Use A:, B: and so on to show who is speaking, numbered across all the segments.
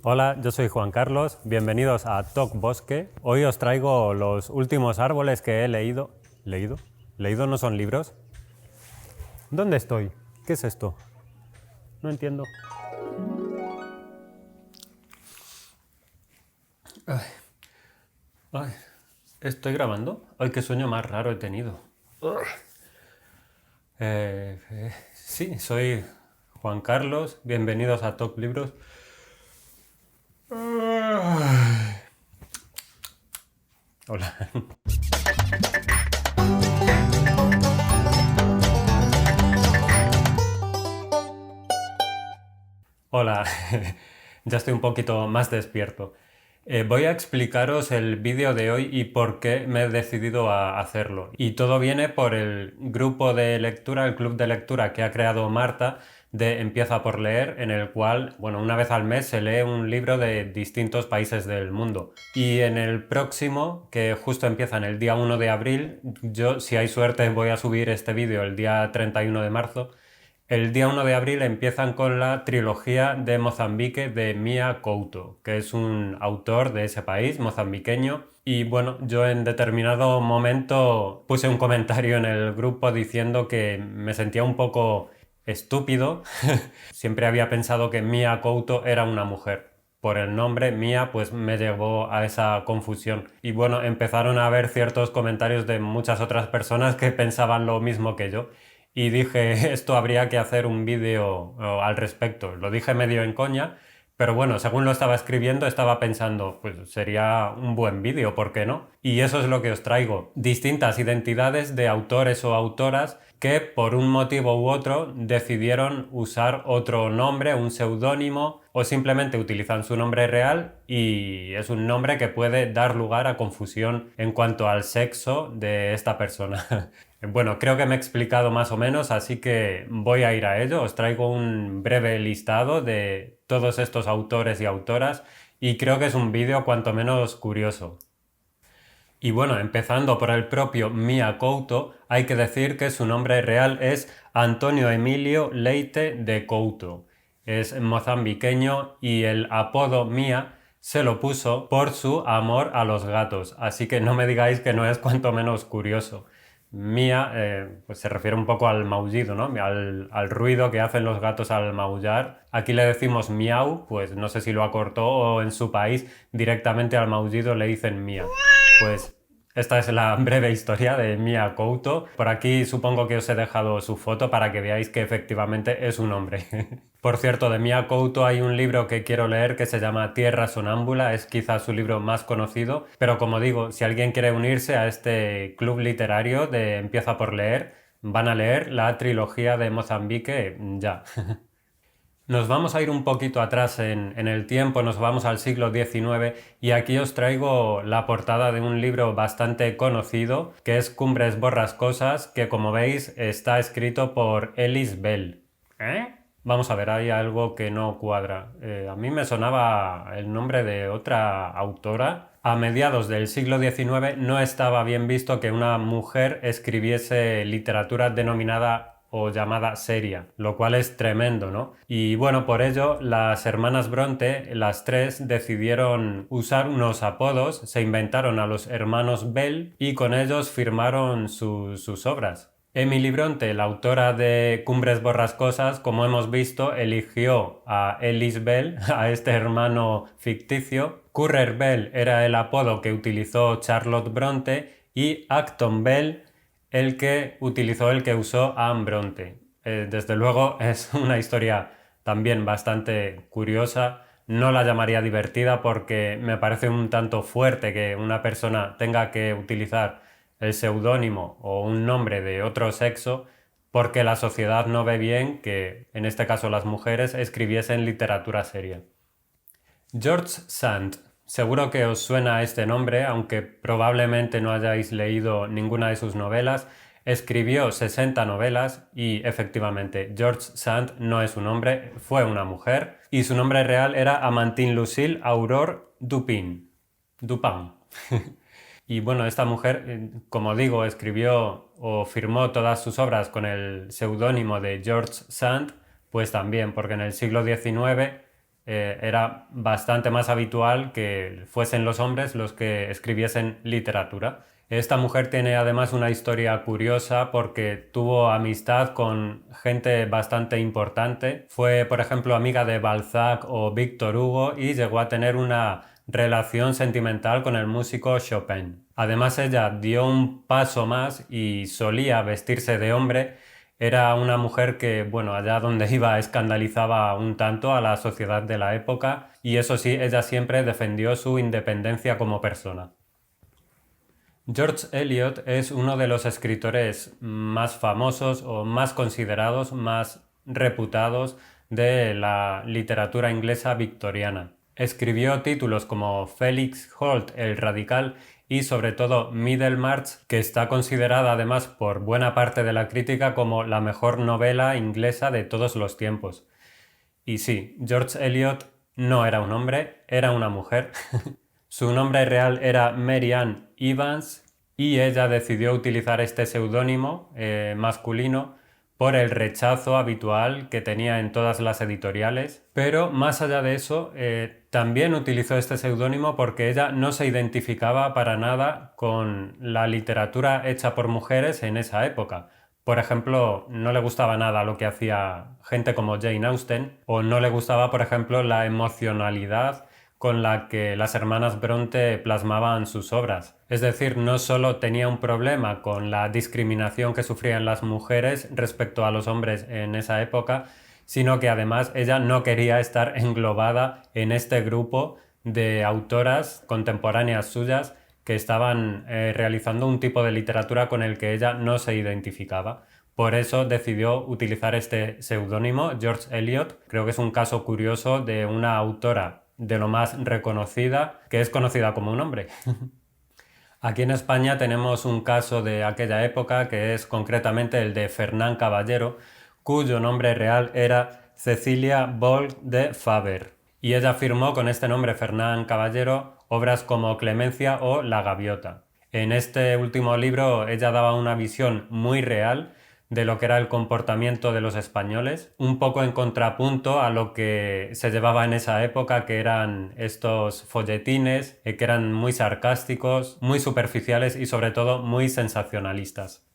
A: Hola, yo soy Juan Carlos, bienvenidos a Talk Bosque. Hoy os traigo los últimos árboles que he leído. ¿Leído? ¿Leído no son libros? ¿Dónde estoy? ¿Qué es esto? No entiendo. Ay, ¿estoy grabando? Ay, qué sueño más raro he tenido. Sí, soy Juan Carlos, bienvenidos a Talk Libros. Hola. Hola, ya estoy un poquito más despierto. Voy a explicaros el vídeo de hoy y por qué me he decidido a hacerlo. Y todo viene por el grupo de lectura, el club de lectura que ha creado Marta de Empieza por leer, en el cual, bueno, una vez al mes se lee un libro de distintos países del mundo. Y en el próximo, que justo empieza en el día 1 de abril, yo, si hay suerte, voy a subir este vídeo el día 31 de marzo. El día 1 de abril empiezan con la trilogía de Mozambique de Mia Couto, que es un autor de ese país, mozambiqueño. Y bueno, yo en determinado momento puse un comentario en el grupo diciendo que me sentía un poco estúpido. Siempre había pensado que Mia Couto era una mujer. Por el nombre Mia, pues me llevó a esa confusión. Y bueno, empezaron a haber ciertos comentarios de muchas otras personas que pensaban lo mismo que yo. Y dije, esto habría que hacer un vídeo al respecto. Lo dije medio en coña, pero bueno, según lo estaba escribiendo, estaba pensando, pues sería un buen vídeo, ¿por qué no? Y eso es lo que os traigo. Distintas identidades de autores o autoras que por un motivo u otro decidieron usar otro nombre, un seudónimo, o simplemente utilizan su nombre real y es un nombre que puede dar lugar a confusión en cuanto al sexo de esta persona. Bueno, creo que me he explicado más o menos, así que voy a ir a ello. Os traigo un breve listado de todos estos autores y autoras y creo que es un vídeo cuanto menos curioso. Y bueno, empezando por el propio Mia Couto, hay que decir que su nombre real es Antonio Emilio Leite de Couto. Es mozambiqueño y el apodo Mia se lo puso por su amor a los gatos, así que no me digáis que no es cuanto menos curioso. Mia pues se refiere un poco al maullido, ¿no? Al ruido que hacen los gatos al maullar. Aquí le decimos miau, pues no sé si lo acortó o en su país directamente al maullido le dicen mia. Pues esta es la breve historia de Mia Couto. Por aquí supongo que os he dejado su foto para que veáis que efectivamente es un hombre. Por cierto, de Mia Couto hay un libro que quiero leer que se llama Tierra Sonámbula, es quizás su libro más conocido, pero como digo, si alguien quiere unirse a este club literario de Empieza por leer, van a leer la trilogía de Mozambique ya. Nos vamos a ir un poquito atrás en el tiempo, nos vamos al siglo XIX y aquí os traigo la portada de un libro bastante conocido que es Cumbres Borrascosas, que como veis está escrito por Ellis Bell. ¿Eh? Vamos a ver, hay algo que no cuadra. A mí me sonaba el nombre de otra autora. A mediados del siglo XIX no estaba bien visto que una mujer escribiese literatura denominada o llamada seria, lo cual es tremendo, ¿no? Y bueno, por ello las hermanas Bronte, las tres, decidieron usar unos apodos, se inventaron a los hermanos Bell y con ellos firmaron sus obras. Emily Bronte, la autora de Cumbres Borrascosas, como hemos visto, eligió a Ellis Bell, a este hermano ficticio. Currer Bell era el apodo que utilizó Charlotte Bronte y Acton Bell el que utilizó el que usó Anne Bronte. Desde luego es una historia también bastante curiosa. No la llamaría divertida porque me parece un tanto fuerte que una persona tenga que utilizar el seudónimo o un nombre de otro sexo porque la sociedad no ve bien que, en este caso las mujeres, escribiesen literatura seria. George Sand. Seguro que os suena este nombre, aunque probablemente no hayáis leído ninguna de sus novelas. Escribió 60 novelas y efectivamente George Sand no es un hombre, fue una mujer y su nombre real era Amantine Lucille Aurore Dupin. Dupin. Y bueno, esta mujer, como digo, escribió o firmó todas sus obras con el seudónimo de George Sand, pues también, porque en el siglo XIX era bastante más habitual que fuesen los hombres los que escribiesen literatura. Esta mujer tiene además una historia curiosa porque tuvo amistad con gente bastante importante. Fue, por ejemplo, amiga de Balzac o Víctor Hugo y llegó a tener una relación sentimental con el músico Chopin. Además, ella dio un paso más y solía vestirse de hombre. Era una mujer que, bueno, allá donde iba escandalizaba un tanto a la sociedad de la época y eso sí, ella siempre defendió su independencia como persona. George Eliot es uno de los escritores más famosos o más considerados, más reputados de la literatura inglesa victoriana. Escribió títulos como Felix Holt el Radical y sobre todo Middlemarch, que está considerada además por buena parte de la crítica como la mejor novela inglesa de todos los tiempos. Y sí, George Eliot no era un hombre, era una mujer. Su nombre real era Mary Ann Evans y ella decidió utilizar este seudónimo masculino por el rechazo habitual que tenía en todas las editoriales. Pero más allá de eso, también utilizó este seudónimo porque ella no se identificaba para nada con la literatura hecha por mujeres en esa época. Por ejemplo, no le gustaba nada lo que hacía gente como Jane Austen, o no le gustaba, por ejemplo, la emocionalidad con la que las hermanas Bronte plasmaban sus obras. Es decir, no solo tenía un problema con la discriminación que sufrían las mujeres respecto a los hombres en esa época, sino que además ella no quería estar englobada en este grupo de autoras contemporáneas suyas que estaban realizando un tipo de literatura con el que ella no se identificaba. Por eso decidió utilizar este seudónimo, George Eliot. Creo que es un caso curioso de una autora de lo más reconocida, que es conocida como un hombre. Aquí en España tenemos un caso de aquella época que es concretamente el de Fernán Caballero, cuyo nombre real era Cecilia Bolg de Faber. Y ella firmó con este nombre, Fernán Caballero, obras como Clemencia o La Gaviota. En este último libro ella daba una visión muy real de lo que era el comportamiento de los españoles, un poco en contrapunto a lo que se llevaba en esa época, que eran estos folletines, que eran muy sarcásticos, muy superficiales y sobre todo muy sensacionalistas.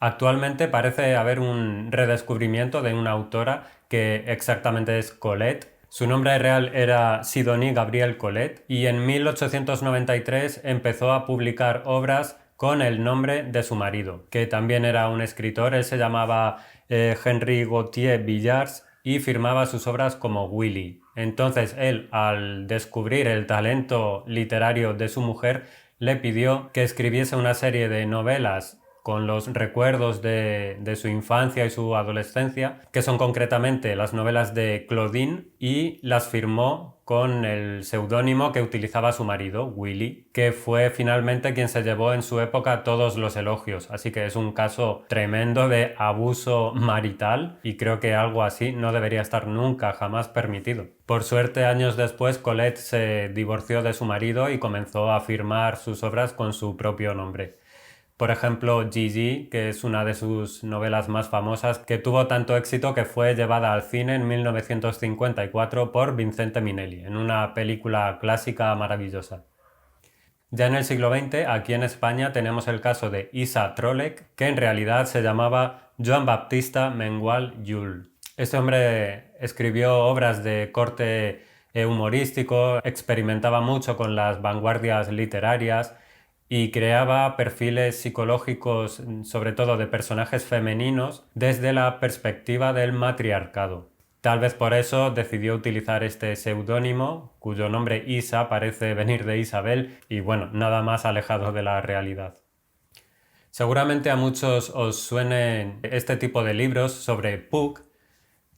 A: Actualmente parece haber un redescubrimiento de una autora que exactamente es Colette. Su nombre real era Sidonie Gabrielle Colette y en 1893 empezó a publicar obras con el nombre de su marido, que también era un escritor. Él se llamaba Henry Gauthier Villars y firmaba sus obras como Willy. Entonces él, al descubrir el talento literario de su mujer, le pidió que escribiese una serie de novelas con los recuerdos de su infancia y su adolescencia, que son concretamente las novelas de Claudine, y las firmó con el seudónimo que utilizaba su marido, Willy, que fue finalmente quien se llevó en su época todos los elogios. Así que es un caso tremendo de abuso marital y creo que algo así no debería estar nunca, jamás permitido. Por suerte, años después, Colette se divorció de su marido y comenzó a firmar sus obras con su propio nombre. Por ejemplo, Gigi, que es una de sus novelas más famosas, que tuvo tanto éxito que fue llevada al cine en 1954 por Vincente Minnelli, en una película clásica maravillosa. Ya en el siglo XX, aquí en España, tenemos el caso de Isa Trolec, que en realidad se llamaba Joan Baptista Mengual Llull. Este hombre escribió obras de corte humorístico, experimentaba mucho con las vanguardias literarias y creaba perfiles psicológicos, sobre todo de personajes femeninos, desde la perspectiva del matriarcado. Tal vez por eso decidió utilizar este seudónimo, cuyo nombre Isa parece venir de Isabel y bueno, nada más alejado de la realidad. Seguramente a muchos os suenen este tipo de libros sobre Puck,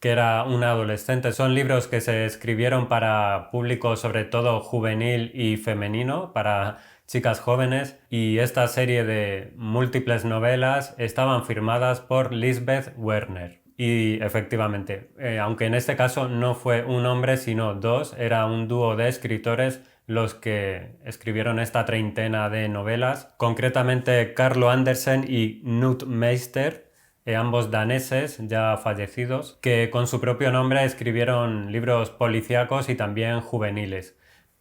A: que era una adolescente. Son libros que se escribieron para público sobre todo juvenil y femenino, para chicas jóvenes, y esta serie de múltiples novelas estaban firmadas por Lisbeth Werner. Y efectivamente, aunque en este caso no fue un hombre sino dos, era un dúo de escritores los que escribieron esta treintena de novelas, concretamente Carlo Andersen y Knut Meister, ambos daneses ya fallecidos, que con su propio nombre escribieron libros policíacos y también juveniles.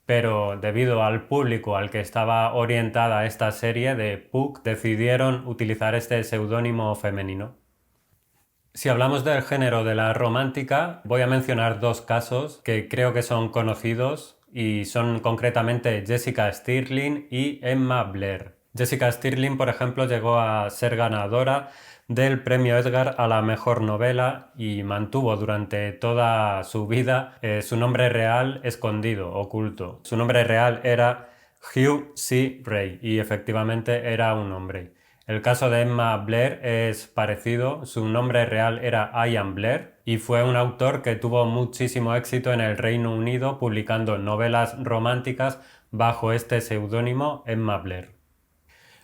A: Pero debido al público al que estaba orientada esta serie de Puck, decidieron utilizar este seudónimo femenino. Si hablamos del género de la romántica, voy a mencionar dos casos que creo que son conocidos y son concretamente Jessica Stirling y Emma Blair. Jessica Stirling, por ejemplo, llegó a ser ganadora del premio Edgar a la mejor novela y mantuvo durante toda su vida su nombre real escondido, oculto. Su nombre real era Hugh C. Ray y efectivamente era un hombre. El caso de Emma Blair es parecido, su nombre real era Ian Blair y fue un autor que tuvo muchísimo éxito en el Reino Unido publicando novelas románticas bajo este seudónimo Emma Blair.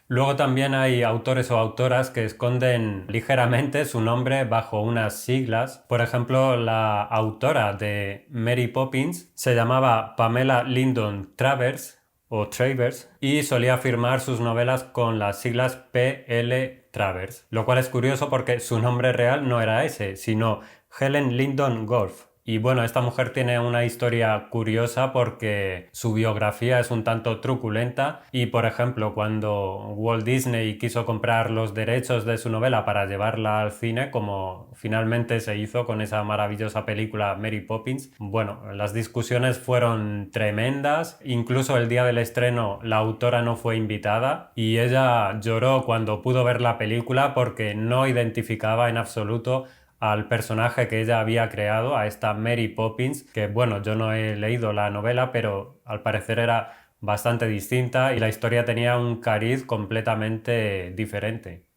A: Luego también hay autores o autoras que esconden ligeramente su nombre bajo unas siglas. Por ejemplo, la autora de Mary Poppins se llamaba Pamela Lyndon Travers o Travers y solía firmar sus novelas con las siglas P.L. Travers, lo cual es curioso porque su nombre real no era ese, sino Helen Lyndon Golf. Y bueno, esta mujer tiene una historia curiosa porque su biografía es un tanto truculenta y, por ejemplo, cuando Walt Disney quiso comprar los derechos de su novela para llevarla al cine, como finalmente se hizo con esa maravillosa película Mary Poppins, bueno, las discusiones fueron tremendas, incluso el día del estreno la autora no fue invitada y ella lloró cuando pudo ver la película porque no identificaba en absoluto al personaje que ella había creado, a esta Mary Poppins, que bueno, yo no he leído la novela, pero al parecer era bastante distinta y la historia tenía un cariz completamente diferente.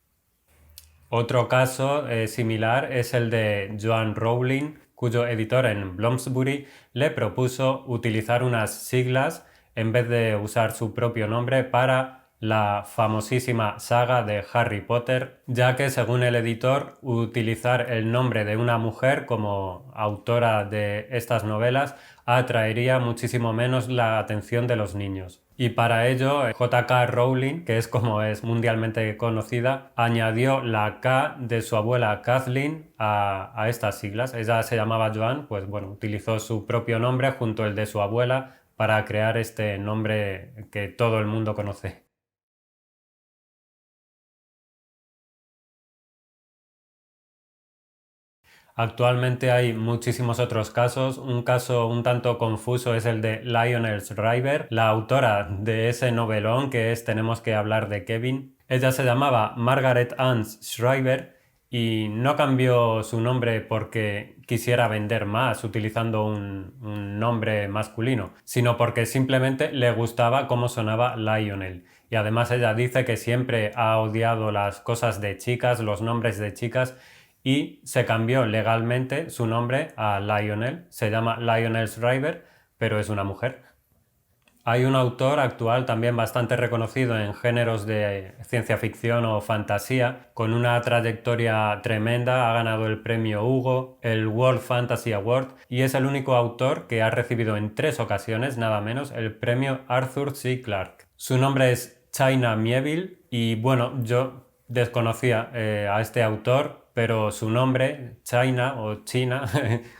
A: Otro caso similar es el de Joanne Rowling, cuyo editor en Bloomsbury le propuso utilizar unas siglas en vez de usar su propio nombre para la famosísima saga de Harry Potter, ya que según el editor, utilizar el nombre de una mujer como autora de estas novelas atraería muchísimo menos la atención de los niños. Y para ello, J.K. Rowling, que es como es mundialmente conocida, añadió la K de su abuela Kathleen a estas siglas. Ella se llamaba Joan, pues bueno, utilizó su propio nombre junto al de su abuela para crear este nombre que todo el mundo conoce. Actualmente hay muchísimos otros casos. Un caso un tanto confuso es el de Lionel Shriver, la autora de ese novelón que es Tenemos que hablar de Kevin. Ella se llamaba Margaret Ann Shriver y no cambió su nombre porque quisiera vender más utilizando un nombre masculino, sino porque simplemente le gustaba cómo sonaba Lionel. Y además ella dice que siempre ha odiado las cosas de chicas, los nombres de chicas, y se cambió legalmente su nombre a Lionel. Se llama Lionel Shriver, pero es una mujer. Hay un autor actual también bastante reconocido en géneros de ciencia ficción o fantasía, con una trayectoria tremenda, ha ganado el premio Hugo, el World Fantasy Award y es el único autor que ha recibido en 3 ocasiones, nada menos, el premio Arthur C. Clarke. Su nombre es China Miéville y bueno, yo desconocía a este autor, pero su nombre, China o China,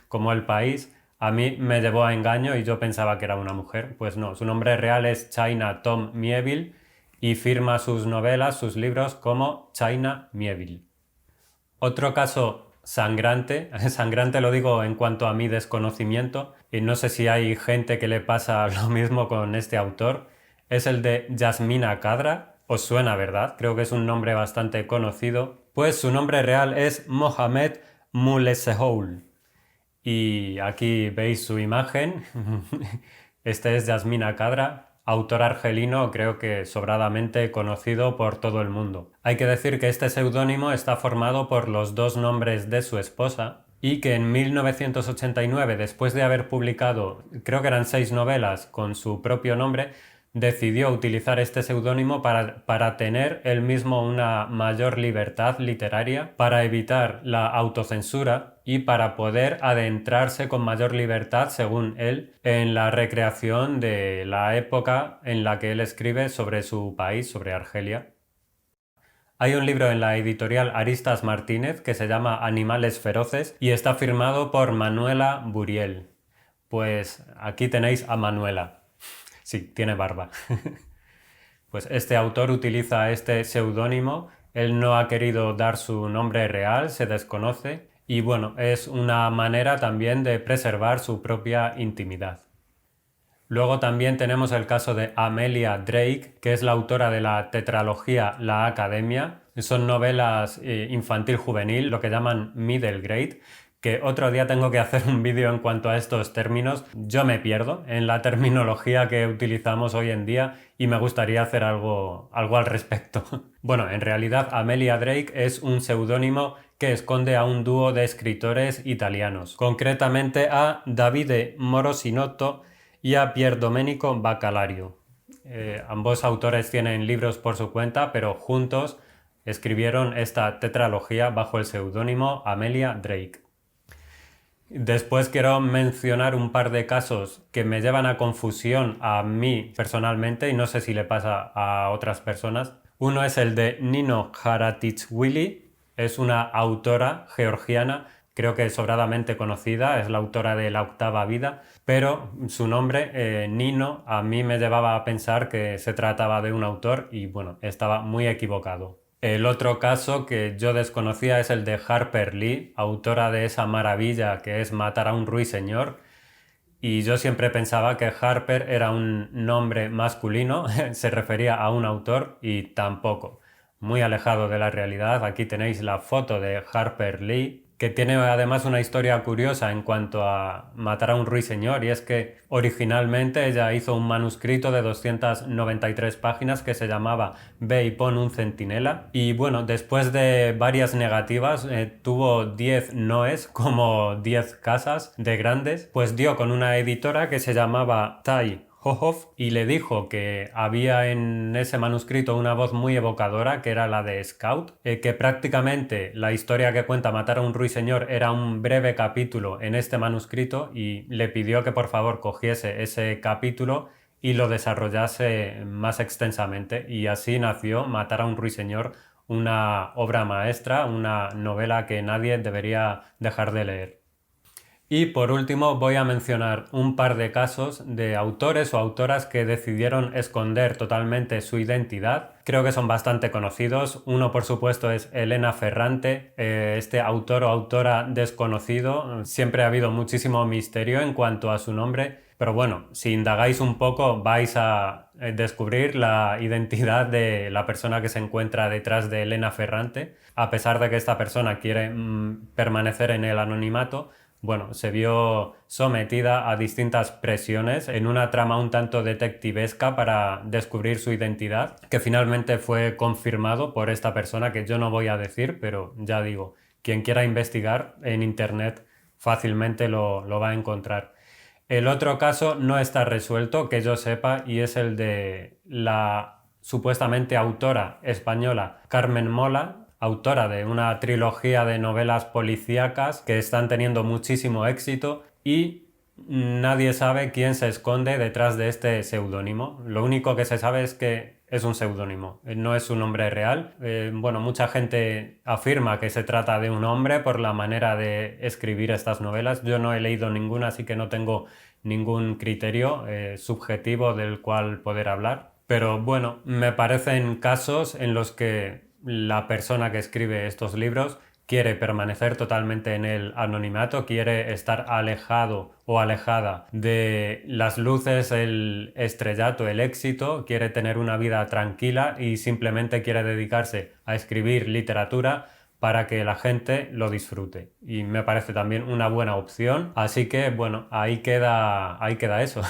A: como el país, a mí me llevó a engaño y yo pensaba que era una mujer. Pues no, su nombre real es China Tom Miéville y firma sus novelas, sus libros como China Miéville. Otro caso sangrante, sangrante lo digo en cuanto a mi desconocimiento, y no sé si hay gente que le pasa lo mismo con este autor, es el de Yasmina Khadra. Os suena, ¿verdad? Creo que es un nombre bastante conocido. Pues su nombre real es Mohamed Mulesehoul. Y aquí veis su imagen. Este es Yasmina Khadra, autor argelino creo que sobradamente conocido por todo el mundo. Hay que decir que este seudónimo está formado por los 2 nombres de su esposa y que en 1989, después de haber publicado, creo que eran 6 novelas con su propio nombre, decidió utilizar este seudónimo para tener él mismo una mayor libertad literaria, para evitar la autocensura y para poder adentrarse con mayor libertad, según él, en la recreación de la época en la que él escribe sobre su país, sobre Argelia. Hay un libro en la editorial Aristas Martínez que se llama Animales feroces y está firmado por Manuela Buriel. Pues aquí tenéis a Manuela. Sí, tiene barba. Pues este autor utiliza este seudónimo, él no ha querido dar su nombre real, se desconoce, y bueno, es una manera también de preservar su propia intimidad. Luego también tenemos el caso de Amelia Drake, que es la autora de la tetralogía La Academia. Son novelas infantil-juvenil, lo que llaman middle grade, que otro día tengo que hacer un vídeo en cuanto a estos términos. Yo me pierdo en la terminología que utilizamos hoy en día y me gustaría hacer algo al respecto. Bueno, en realidad Amelia Drake es un seudónimo que esconde a un dúo de escritores italianos, concretamente a Davide Morosinotto y a Pier Domenico Baccalario. Ambos autores tienen libros por su cuenta, pero juntos escribieron esta tetralogía bajo el seudónimo Amelia Drake. Después quiero mencionar un par de casos que me llevan a confusión a mí personalmente y no sé si le pasa a otras personas. Uno es el de Nino Haratichvili, es una autora georgiana, creo que sobradamente conocida, es la autora de La octava vida, pero su nombre, Nino, a mí me llevaba a pensar que se trataba de un autor y bueno, estaba muy equivocado. El otro caso que yo desconocía es el de Harper Lee, autora de esa maravilla que es Matar a un ruiseñor, y yo siempre pensaba que Harper era un nombre masculino, se refería a un autor y tampoco. Muy alejado de la realidad. Aquí tenéis la foto de Harper Lee, que tiene además una historia curiosa en cuanto a Matar a un ruiseñor, y es que originalmente ella hizo un manuscrito de 293 páginas que se llamaba Ve y pon un centinela, y bueno, después de varias negativas, tuvo 10 noes, como 10 casas de grandes, pues dio con una editora que se llamaba Tai Hohoff y le dijo que había en ese manuscrito una voz muy evocadora, que era la de Scout, que prácticamente la historia que cuenta Matar a un ruiseñor era un breve capítulo en este manuscrito, y le pidió que por favor cogiese ese capítulo y lo desarrollase más extensamente, y así nació Matar a un ruiseñor, una obra maestra, una novela que nadie debería dejar de leer. Y por último voy a mencionar un par de casos de autores o autoras que decidieron esconder totalmente su identidad. Creo que son bastante conocidos. Uno, por supuesto, es Elena Ferrante, este autor o autora desconocido. Siempre ha habido muchísimo misterio en cuanto a su nombre, pero bueno, si indagáis un poco vais a descubrir la identidad de la persona que se encuentra detrás de Elena Ferrante. A pesar de que esta persona quiere permanecer en el anonimato, bueno, se vio sometida a distintas presiones en una trama un tanto detectivesca para descubrir su identidad, que finalmente fue confirmado por esta persona que yo no voy a decir, pero ya digo, quien quiera investigar en internet fácilmente lo va a encontrar. El otro caso no está resuelto, que yo sepa, y es el de la supuestamente autora española Carmen Mola, autora de una trilogía de novelas policíacas que están teniendo muchísimo éxito, y nadie sabe quién se esconde detrás de este seudónimo. Lo único que se sabe es que es un seudónimo, no es su nombre real. Bueno, mucha gente afirma que se trata de un hombre por la manera de escribir estas novelas. Yo no he leído ninguna, así que no tengo ningún criterio subjetivo del cual poder hablar. Pero bueno, me parecen casos en los que la persona que escribe estos libros quiere permanecer totalmente en el anonimato, quiere estar alejado o alejada de las luces, el estrellato, el éxito, quiere tener una vida tranquila y simplemente quiere dedicarse a escribir literatura para que la gente lo disfrute. Y me parece también una buena opción. Así que bueno, ahí queda eso.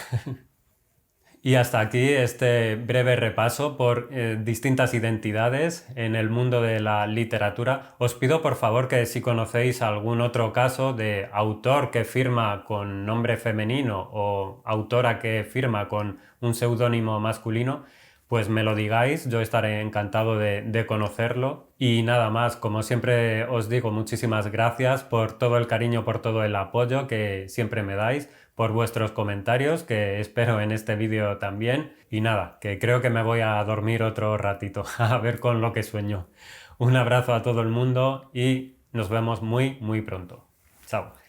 A: Y hasta aquí este breve repaso por distintas identidades en el mundo de la literatura. Os pido por favor que si conocéis algún otro caso de autor que firma con nombre femenino o autora que firma con un seudónimo masculino, pues me lo digáis, yo estaré encantado de conocerlo. Y nada más, como siempre os digo, muchísimas gracias por todo el cariño, por todo el apoyo que siempre me dais, por vuestros comentarios, que espero en este vídeo también. Y nada, que creo que me voy a dormir otro ratito, a ver con lo que sueño. Un abrazo a todo el mundo y nos vemos muy, muy pronto. Chao.